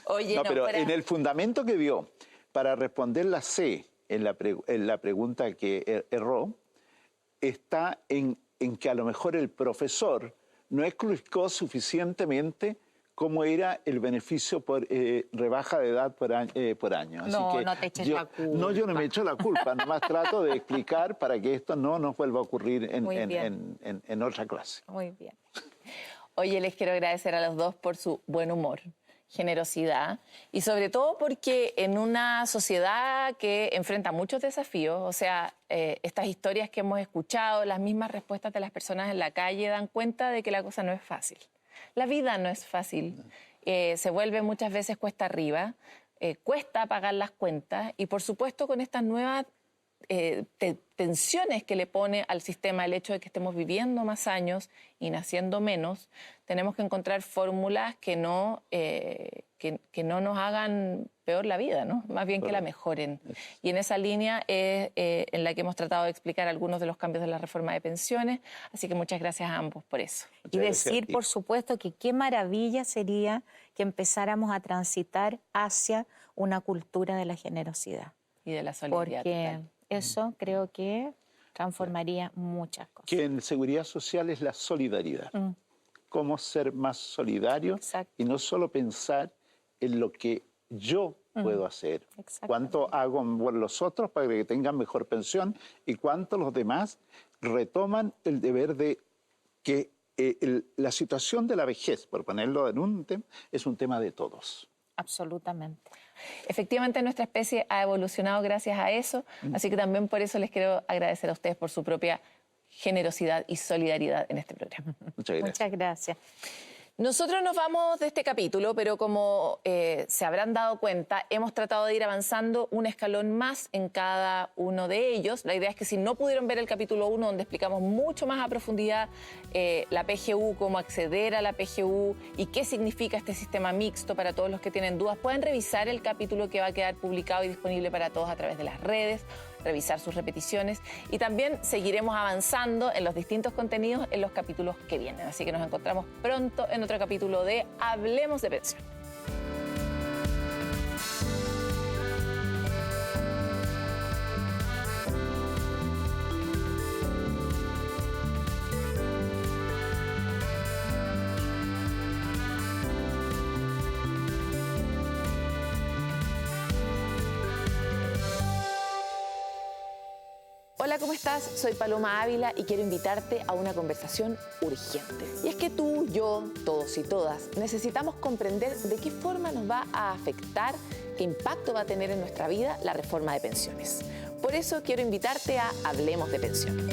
Speaker 1: Oye,
Speaker 2: No, pero
Speaker 1: fuera-
Speaker 2: en el fundamento que dio para responder la C en la pregunta que erró, está en que a lo mejor el profesor no explicó suficientemente cómo era el beneficio por rebaja de edad por año. Así
Speaker 3: No,
Speaker 2: que
Speaker 3: no te eches
Speaker 2: yo,
Speaker 3: la culpa.
Speaker 2: No, yo no me echo la culpa, nomás trato de explicar para que esto no nos vuelva a ocurrir
Speaker 3: Muy bien.
Speaker 2: en otra clase.
Speaker 3: Muy bien.
Speaker 1: Oye, les quiero agradecer a los dos por su buen humor, generosidad y sobre todo porque en una sociedad que enfrenta muchos desafíos, o sea, estas historias que hemos escuchado, las mismas respuestas de las personas en la calle dan cuenta de que la cosa no es fácil. La vida no es fácil, se vuelve muchas veces cuesta arriba, cuesta pagar las cuentas y por supuesto con estas nuevas tensiones que le pone al sistema el hecho de que estemos viviendo más años y naciendo menos, tenemos que encontrar fórmulas que no nos hagan peor la vida, ¿no? Más bien que la mejoren. Y en esa línea es en la que hemos tratado de explicar algunos de los cambios de la reforma de pensiones, así que muchas gracias a ambos por eso.
Speaker 3: Y decir, por supuesto, que qué maravilla sería que empezáramos a transitar hacia una cultura de la generosidad.
Speaker 1: Y de la solidaridad.
Speaker 3: Porque
Speaker 1: total.
Speaker 3: eso creo que transformaría muchas cosas.
Speaker 2: Que en seguridad social es la solidaridad. Cómo ser más solidario y no solo pensar en lo que yo puedo hacer, cuánto hago por los otros para que tengan mejor pensión y cuánto los demás retoman el deber de que la situación de la vejez, por ponerlo en un tema, es un tema de todos.
Speaker 3: Absolutamente.
Speaker 1: Efectivamente, nuestra especie ha evolucionado gracias a eso, así que también por eso les quiero agradecer a ustedes por su propia generosidad y solidaridad en este programa.
Speaker 2: Muchas gracias.
Speaker 3: Muchas gracias.
Speaker 1: Nosotros nos vamos de este capítulo, pero como se habrán dado cuenta, hemos tratado de ir avanzando un escalón más en cada uno de ellos. La idea es que si no pudieron ver el capítulo 1, donde explicamos mucho más a profundidad la PGU, cómo acceder a la PGU y qué significa este sistema mixto para todos los que tienen dudas, pueden revisar el capítulo que va a quedar publicado y disponible para todos a través de las redes, revisar sus repeticiones y también seguiremos avanzando en los distintos contenidos en los capítulos que vienen. Así que nos encontramos pronto en otro capítulo de Hablemos de Pensión. Hola, ¿cómo estás? Soy Paloma Ávila y quiero invitarte a una conversación urgente. Y es que tú, yo, todos y todas necesitamos comprender de qué forma nos va a afectar, qué impacto va a tener en nuestra vida la reforma de pensiones. Por eso quiero invitarte a Hablemos de Pensión.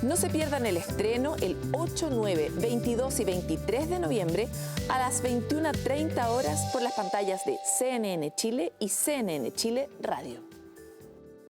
Speaker 1: No se pierdan el estreno el 8, 9, 22 y 23 de noviembre a las 21:30 horas por las pantallas de CNN Chile y CNN Chile Radio.